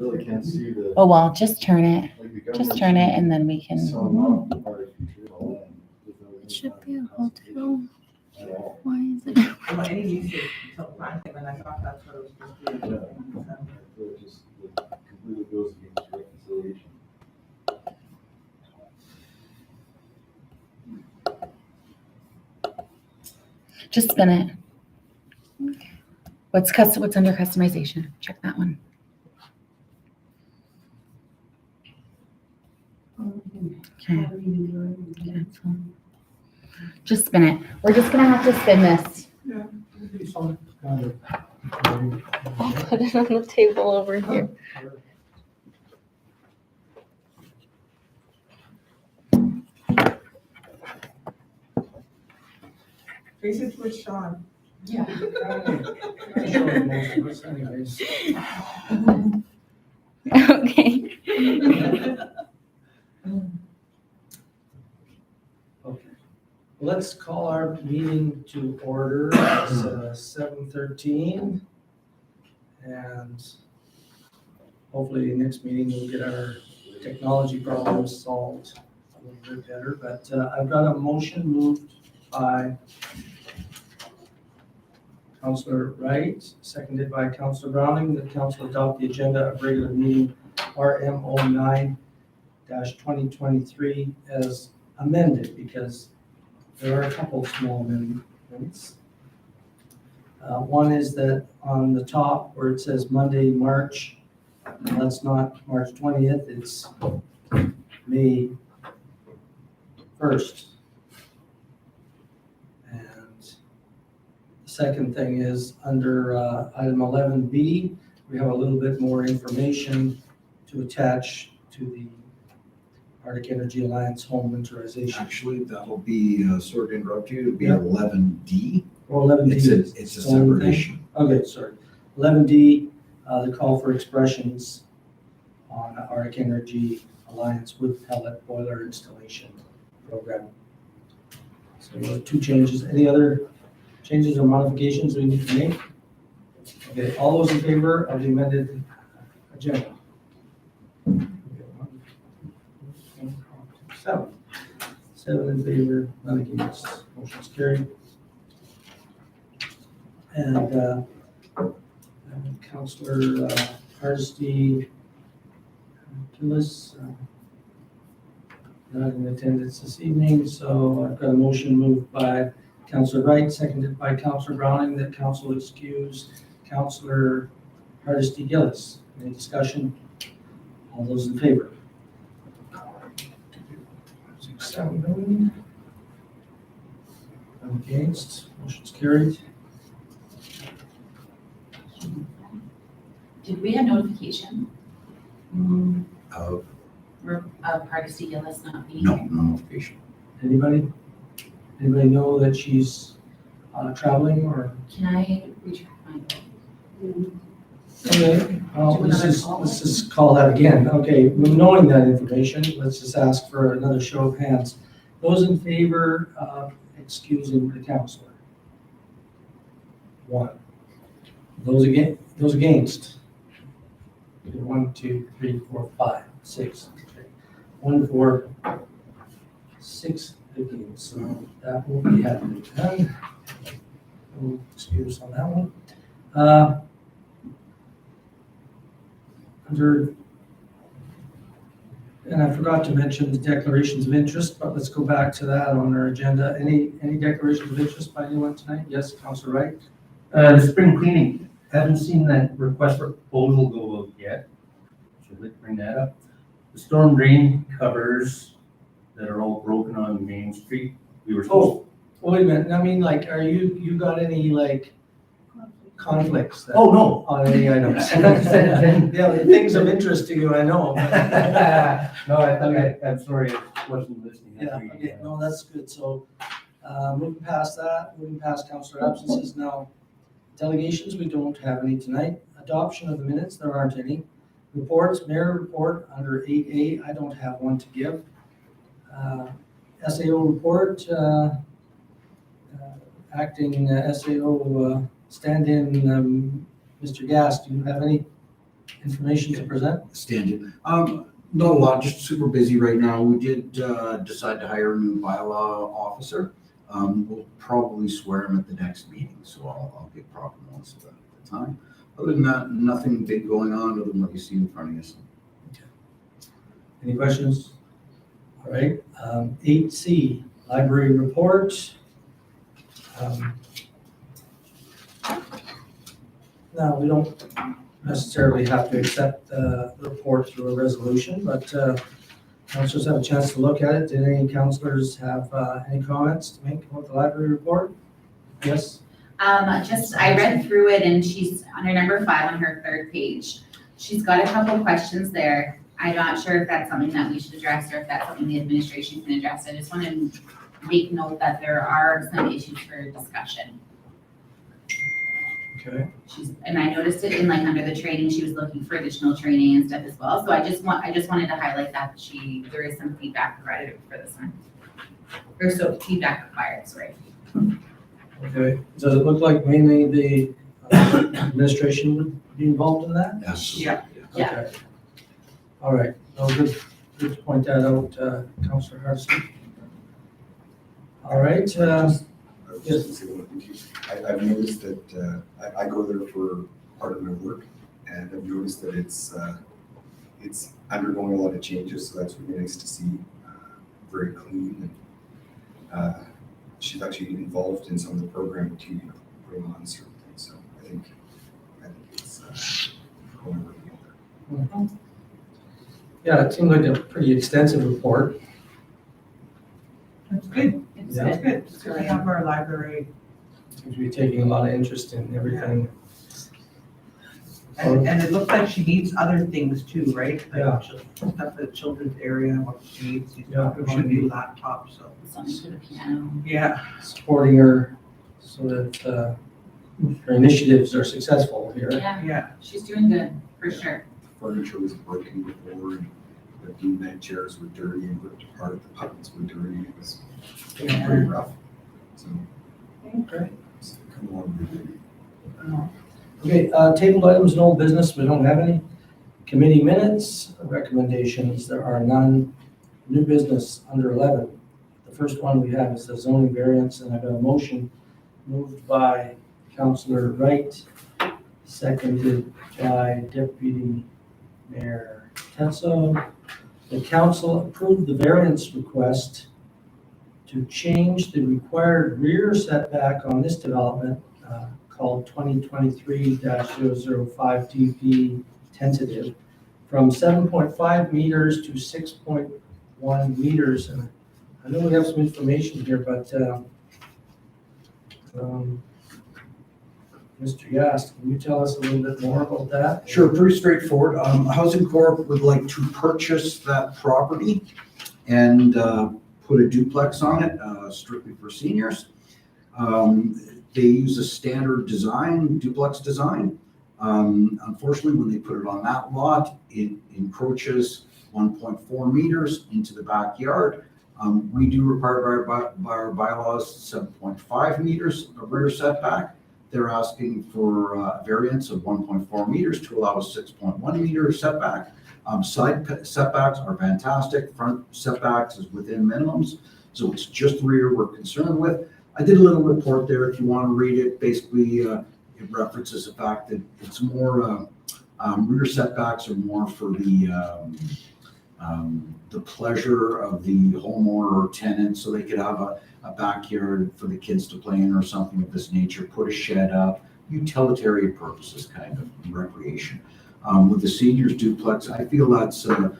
Really can't see the. Oh, well, just turn it. Like the Just government turn it should and then we can. sell them out part of future all that. There's no It should any be a whole two. at all. Why is it? Well, any usage until planting, and I thought that's what it was supposed to be. Yeah. So it just it completely goes against reconciliation. Just spin it. What's under customization? Check that one. Okay. Cancel. Just spin it. We're just gonna have to spin this. I'll put it on the table over here. Face it towards Sean. Yeah. Okay. Okay. Let's call our meeting to order. It's 7:13. And hopefully next meeting we'll get our technology problems solved a little bit better. But I've got a motion moved by Councillor Wright, seconded by Councillor Browning, that council adopt the agenda of regular meeting RM09-2023 as amended, because there are a couple of small amendments. One is that on the top where it says Monday, March, that's not March 20th, it's May 1st. Second thing is under item 11B, we have a little bit more information to attach to the Arctic Energy Alliance home winterization. Actually, that'll be, sorry to interrupt you, it'll be Yeah. 11D. Or 11D. It's a separate issue. Okay, sorry. 11D, the call for expressions on Arctic Energy Alliance wood pellet boiler installation program. So two changes. Any other changes or modifications we need to make? Okay, all those in favor of the amended agenda? Seven in favor, none against, motion's carried. And Councillor Hardesty, Gillis, not in attendance this evening, so I've got a motion moved by Councillor Wright, seconded by Councillor Browning, that council excuse Councillor Hardesty Gillis. Any discussion? All those in favor? 6, 7. None against, motion's carried. Did we have notification Of, of Hardesty Gillis not being no, here? no notification. Anybody? Anybody know that she's traveling or? Can I retract my vote? Okay, well, Do another call? let's just call that again. Okay, knowing that information, let's just ask for another show of hands. Those in favor of excusing the counselor? 1. Those against? 1, 2, 3, 4, 5, 6. 1, 4, 6 against. So that will be happening. No excuse on that one. And I forgot to mention the declarations of interest, but let's go back to that on our agenda. Any declarations of interest by anyone tonight? Yes, Councillor Wright? The spring cleaning, haven't seen that request for proposal go out yet. Should we bring that up? The storm drain covers that are all broken on Main Street, we were supposed. Wait a minute, I mean, like, are you got any, like, conflicts? that- Oh, no. On any items? Yeah, the things of interest to you, I know. No, I'm sorry, I wasn't listening. Yeah, okay, no, that's good. So, moving past that, moving past councillor absences, now delegations, we don't have any tonight. Adoption of the minutes, there aren't any. Reports, mayor report under 8A, I don't have one to give. SAO report, acting SAO stand-in, Mr. Gass, do you have any information to present? Stand-in. Not a lot, just super busy right now. We did decide to hire a new bylaw officer. We'll probably swear him at the next meeting, so I'll get proper notice of that at the time. Other than that, nothing big going on other than what you see in front of you. Any questions? All right, 8C, library report. Now, we don't necessarily have to accept the report through a resolution, but councilors have a chance to look at it. Did any councilors have any comments to make about the library report? Yes? I read through it and she's under number 5 on her 3rd page. She's got a couple questions there. I'm not sure if that's something that we should address or if that's something the administration can address. I just want to make note that there are some issues for discussion. Okay. And I noticed it in like under the training, she was looking for additional training and stuff as well. So I just wanted to highlight that there is some feedback provided for this one. Or so feedback required, sorry. Okay, does it look like mainly the administration would be involved in that? Absolutely. Yeah. Yeah. Okay. All right, well, good to point that out, Councillor Hardison. All right, I was just gonna say one thing too. I've noticed that, I go there for part of my work, and I've noticed that it's undergoing a lot of changes, so that's really nice to see. Very clean, and she's actually involved in some of the programming too, you know, putting on certain things, so I think it's going really well there. yeah, it seemed like a pretty extensive report. That's good. It's Yeah. That's good. good. So we have our library, Seems to be taking a lot of interest in everything. and it looks like she needs other things too, right? Like Yeah. stuff at the children's area, what she needs, she's Yeah, talking about a new laptop, so, Something for the piano. yeah. Supporting her so that her initiatives are successful here. Yeah, Yeah, she's doing good, for sure. Furniture was broken before, and the beanbag chairs were dirty, and ripped apart, the puppets were dirty, it was pretty rough. So, Okay. it's come along really good. Okay, tabled items, no business, we don't have any. Committee minutes, recommendations, there are none. New business under 11. The first one we have is the zoning variance, and I've got a motion moved by Councillor Wright, seconded by Deputy Mayor Tenso. The council approved the variance request to change the required rear setback on this development called 2023-005 DP tentative from 7.5 meters to 6.1 meters. And I know we have some information here, but Mr. Yast, can you tell us a little bit more about that? Sure, pretty straightforward. Housing Corp would like to purchase that property and put a duplex on it, strictly for seniors. They use a standard design, duplex design. Unfortunately, when they put it on that lot, it encroaches 1.4 meters into the backyard. We do require by our bylaws 7.5 meters of rear setback. They're asking for a variance of 1.4 meters to allow a 6.1 meter setback. Side setbacks are fantastic. Front setbacks is within minimums. So it's just rear we're concerned with. I did a little report there if you want to read it. Basically, it references the fact that it's more, rear setbacks are more for the pleasure of the homeowner or tenant, so they could have a backyard for the kids to play in or something of this nature, put a shed up, utilitarian purposes kind of recreation. With the seniors duplex, I feel that's a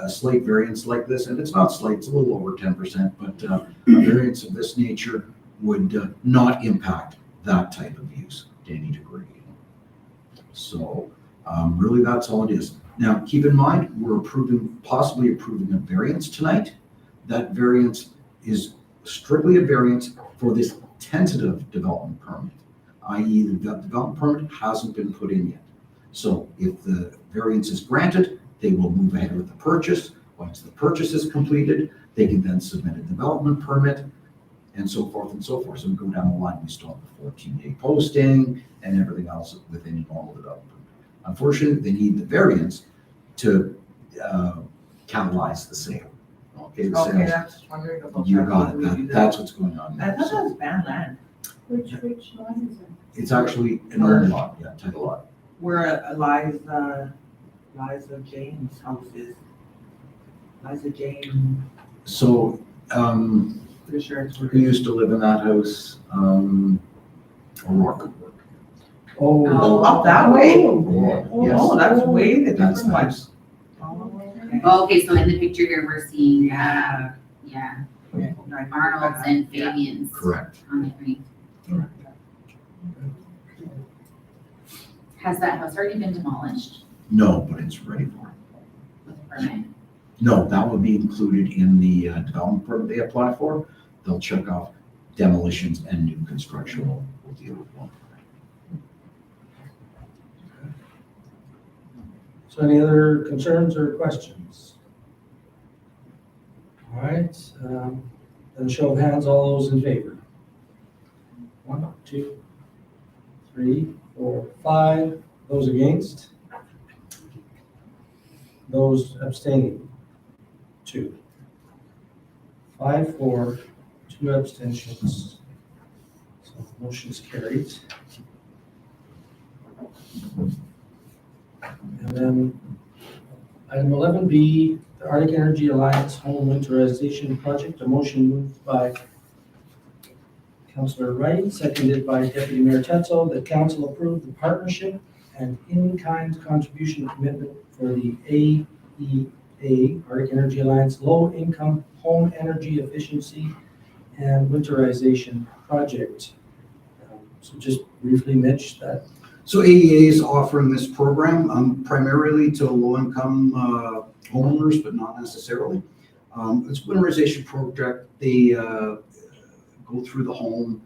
slight variance like this, and it's not slight, it's a little over 10%, but a variance of this nature would not impact that type of use to any degree. So really that's all it is. Now, keep in mind, we're possibly approving a variance tonight. That variance is strictly a variance for this tentative development permit, i.e. the development permit hasn't been put in yet. So if the variance is granted, they will move ahead with the purchase. Once the purchase is completed, they can then submit a development permit and so forth and so forth. So we go down the line, we still have the 14-day posting and everything else within normal development. Unfortunately, they need the variance to catalyze the sale. Okay, the Okay, sales. that's wondering about. You that. got We it. do That's what's going on. that. I thought that was banned land, Which one is it? It's actually an old lot, yeah, title lot. where Liza Jane's house is. Liza Jane, So, pretty sure it's where. who used to live in that house? O'Rourke. Oh, up that way? O'Rourke, yes. Oh, that's way the That's different the one. house. Oh, okay. Oh, okay, so in the picture here, we're seeing, yeah, Yeah. Arnold's and Fabian's Correct. on the green. Has that house already been demolished No, but it's ready for it. with a permit? No, that would be included in the development permit they apply for. They'll check off demolitions and new construction. We'll deal with one. So any other concerns or questions? All right, then show of hands, all those in favor. 1, 2, 3, 4, 5. Those against? Those abstaining? 2. 5, 4, 2 abstentions. So motion's carried. And then item 11B, the Arctic Energy Alliance Home Winterization Project, a motion moved by Councillor Wright, seconded by Deputy Mayor Tetzel, that council approve the partnership and in-kind contribution commitment for the AEA, Arctic Energy Alliance Low Income Home Energy Efficiency and Winterization Project. So just briefly, Mitch, that So AEA is offering this program primarily to low-income homeowners, but not necessarily. It's a winterization project. They go through the home,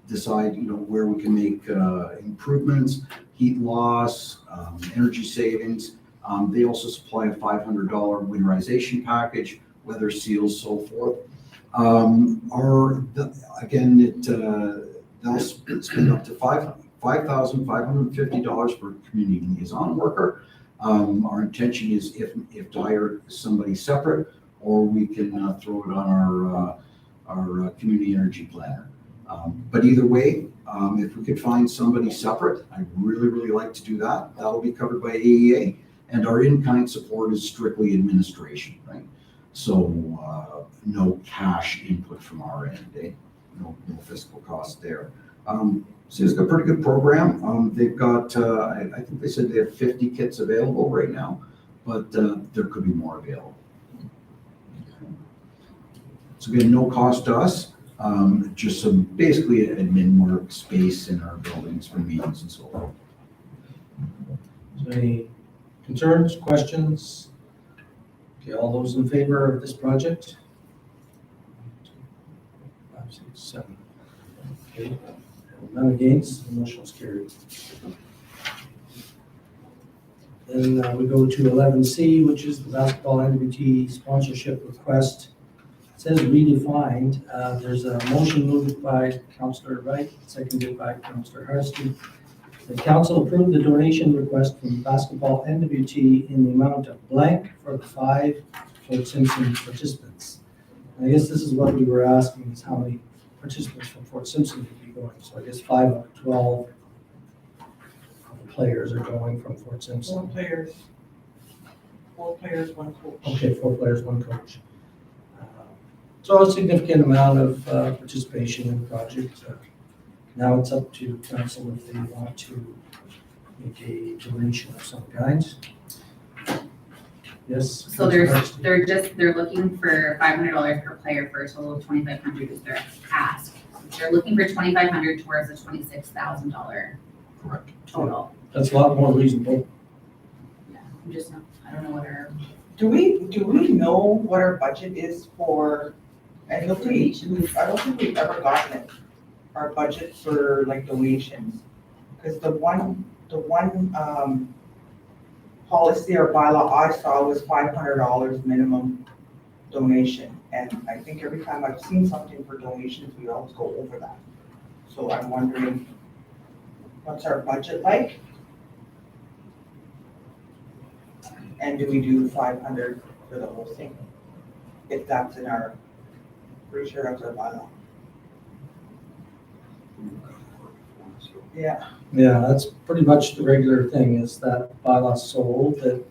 decide where we can make improvements, heat loss, energy savings. They also supply a $500 winterization package, weather seals, so forth. They'll spend up to $5,550 for a community liaison worker. Our intention is if to hire somebody separate, or we can throw it on our community energy planner. But either way, if we could find somebody separate, I'd really like to do that. That'll be covered by AEA, and our in-kind support is strictly administration, right? So no cash input from our end, no fiscal cost there. So it's got a pretty good program. They've got, I think they said they have 50 kits available right now, but there could be more available. So again, no cost to us, just some basically admin work space in our buildings for meetings and so forth. So any concerns, questions? Okay, all those in favor of this project? 5, 6, 7. Okay, none against, the motion is carried. Then we go to 11C, which is the basketball NWT sponsorship request. It says redefined. There's a motion moved by Councillor Wright, seconded by Councillor Harsty. The council approved the donation request from basketball NWT in the amount of blank for the 5 Fort Simpson participants. And I guess this is what we were asking, is how many participants from Fort Simpson would be going. So I guess 5 of 12 players are going from Fort Simpson. 4 players. 4 players, 1 coach. Okay, 4 players, 1 coach. So a significant amount of participation in the project. Now it's up to council if they want to make a donation of some kind. Yes? So Councillor Harsty. they're looking for $500 per player for a total of $2,500 is their ask. They're looking for $2,500 towards a $26,000 Correct. total. That's a lot more reasonable. I'm just, I don't know what our Do we know what our budget is for, I don't think we've ever gotten it, our budget for like donations. Because the one policy or bylaw I saw was $500 minimum donation. And I think every time I've seen something for donations, we always go over that. So I'm wondering, what's our budget like? And do we do 500 for the whole thing? If that's in our, pretty sure that's our bylaw. Yeah, Yeah, that's pretty much the regular thing, is that bylaw so old that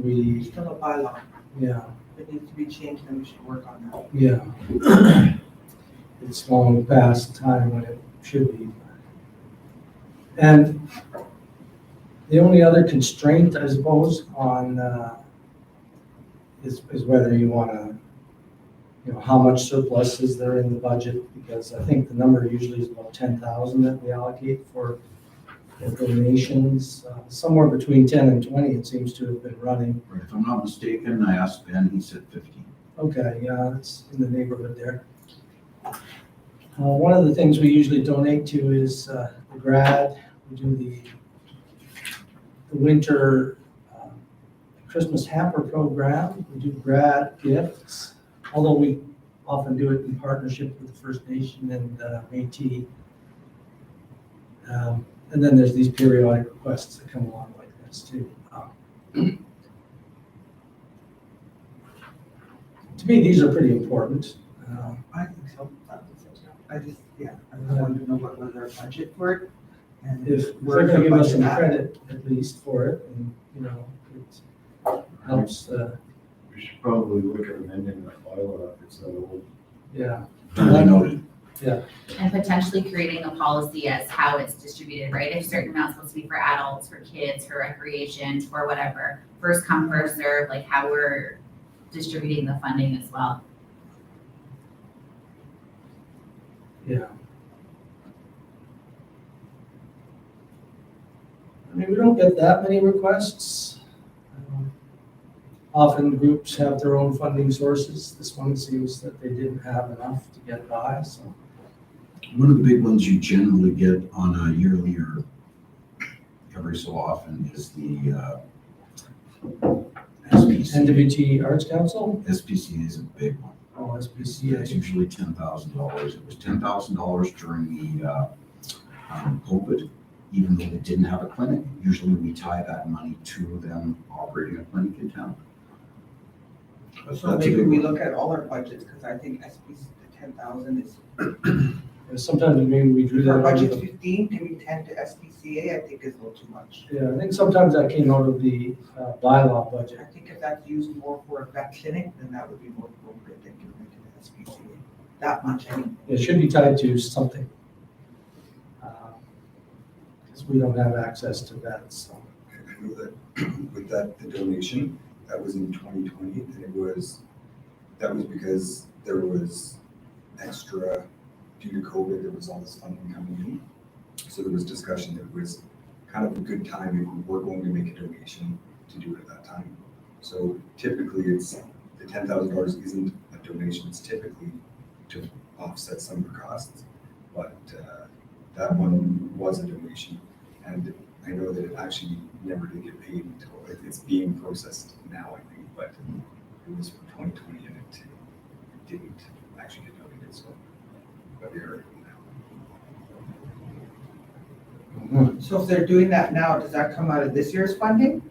we, still a bylaw. yeah, It needs to be changed and we should work on that. yeah. It's long past time when it should be. And the only other constraint, I suppose, on, is whether you wanna, how much surplus is there in the budget? Because I think the number usually is about 10,000 that we allocate for donations. Somewhere between 10 and 20, it seems to have been running. If I'm not mistaken, I asked Ben, he said 15. Okay, yeah, it's in the neighborhood there. One of the things we usually donate to is the grad. We do the winter Christmas hamper program. We do grad gifts, although we often do it in partnership with the First Nation and Métis. And then there's these periodic requests that come along like this too. To me, these are pretty important. I think so. I just, yeah, I just wanted to know what was our budget for it. And If where's they're gonna the give us some budget at? credit at least for it, and, it helps, We should probably look at amending that bylaw if it's that old. yeah. Duly noted. And potentially creating a policy as how it's distributed, right? If certain amounts supposed to be for adults, for kids, for recreation, for whatever, first come, first serve, like how we're distributing the funding as well. Yeah. I mean, we don't get that many requests. Often groups have their own funding sources. This one seems that they didn't have enough to get by, so. One of the big ones you generally get on a yearly or every so often is the SPCA. NWT Arts Council? SPCA is a big one. Oh, It's SPCA. usually $10,000. It was $10,000 during the COVID, even though they didn't have a clinic. Usually we tie that money to them operating a clinic in town. So That's a maybe big we one. look at all our budgets, because I think SPC, the 10,000 is, Sometimes maybe we do if that. our out of budget's the- 15, giving 10 to SPCA, I think is a little too much. Yeah, I think sometimes that came out of the bylaw I budget. think if that's used more for a vet clinic, then that would be more appropriate than giving it to the SPCA. That much, I mean. It should be tied to something. Because we don't have access to that, so. I know that with that, the donation, that was in 2020, and that was because there was extra, due to COVID, there was all this funding coming in. So there was discussion that it was kind of a good time if we were going to make a donation to do it at that time. So typically it's, the $10,000 isn't a donation, it's typically to offset some of the costs. But that one was a donation, and I know that it actually never did get paid until, it's being processed now, I think, but it was for 2020 and it didn't actually get donated, so, but they are doing now. So if they're doing that now, does that come out of this year's funding?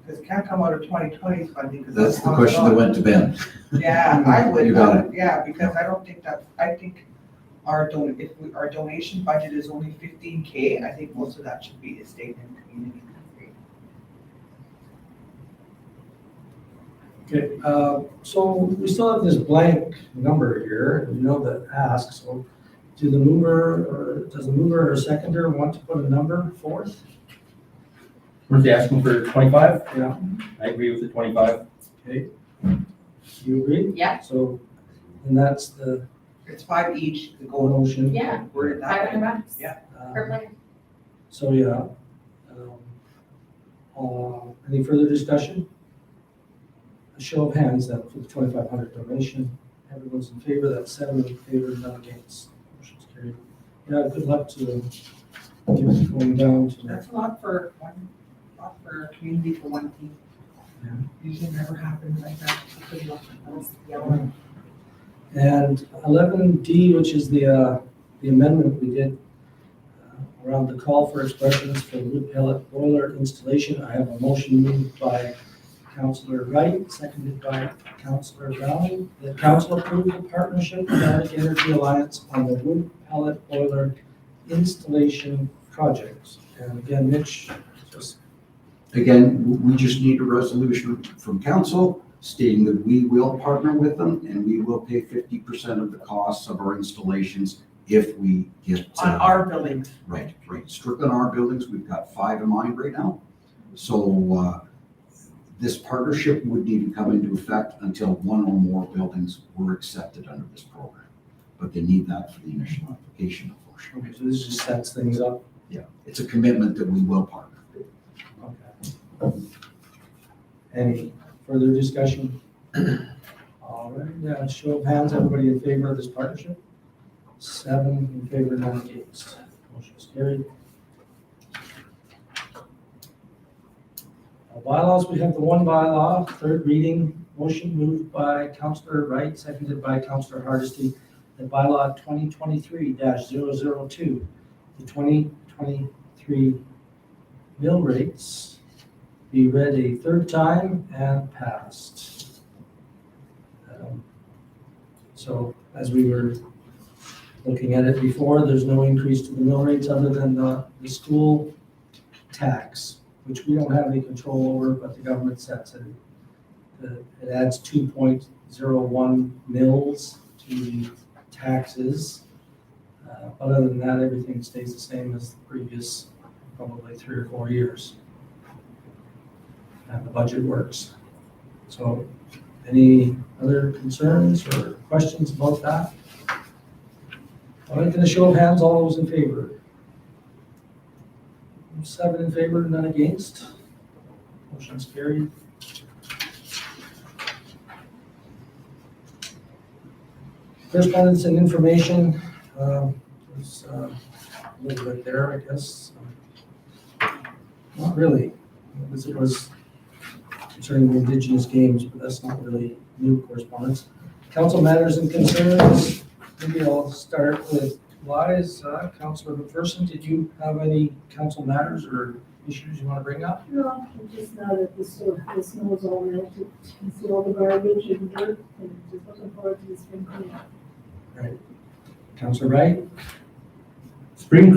Because it can't come out of 2020's funding, because That's that's the how question that went to Ben. Yeah, I would. You got it. Yeah, because I don't think that, I think our donation budget is only 15K, I think most of that should be estate and community. Okay, so we still have this blank number here, that asks, so does the mover or seconder want to put a number forth? Were they asking for 25? Yeah. I agree with the 25. Okay. You agree? Yeah. So, and that's the It's 5 each, the goal. motion. Yeah, Worded that way. $500 Yeah. per player. So, yeah. Any further discussion? A show of hands then for the 2,500 donation. Everyone's in favor, that's 7 in favor, none against. Motion's carried. Yeah, good luck to them. Going down to. That's a lot for a community for one team. Yeah. Usually never happens like that. So good luck. And 11D, which is the amendment we did around the call for expressions for wood pellet boiler installation. I have a motion moved by Councillor Wright, seconded by Councillor Browning, that council approve the partnership with Arctic Energy Alliance on the wood pellet boiler installation project. And again, Mitch, just, Again, we just need a resolution from council stating that we will partner with them and we will pay 50% of the costs of our installations if we get. On our buildings. Right. Strictly on our buildings, we've got 5 in mind right now. So this partnership would need to come into effect until 1 or more buildings were accepted under this program. But they need that for the initial application, unfortunately. okay, so this just sets things up. Yeah, it's a commitment that we will partner. Okay. Any further discussion? All right, yeah, show of hands, everybody in favor of this partnership? 7 in favor, none against. Motion is carried. Bylaws, we have the one bylaw, third reading, motion moved by Councillor Wright, seconded by Councillor Hardesty, that bylaw 2023-002, the 2023 mill rates be read a third time and passed. So as we were looking at it before, there's no increase to the mill rates other than the school tax, which we don't have any control over, but the government sets it. It adds 2.01 mils to the taxes. But other than that, everything stays the same as the previous probably 3 or 4 years. And the budget works. So any other concerns or questions about that? All right, in a show of hands, all those in favor? 7 in favor, none against. Motion's carried. Correspondence and information, there's a little bit there, I guess. Not really. This was concerning the Indigenous Games, but that's not really new correspondence. Council matters and concerns. Maybe I'll start with Liz. Councilor McPherson, did you have any council matters or issues you want to bring up? No, just now that the snow's all melted, you can see all the garbage and dirt, and just looking forward to the spring cleanup. Councilor Wright? Spring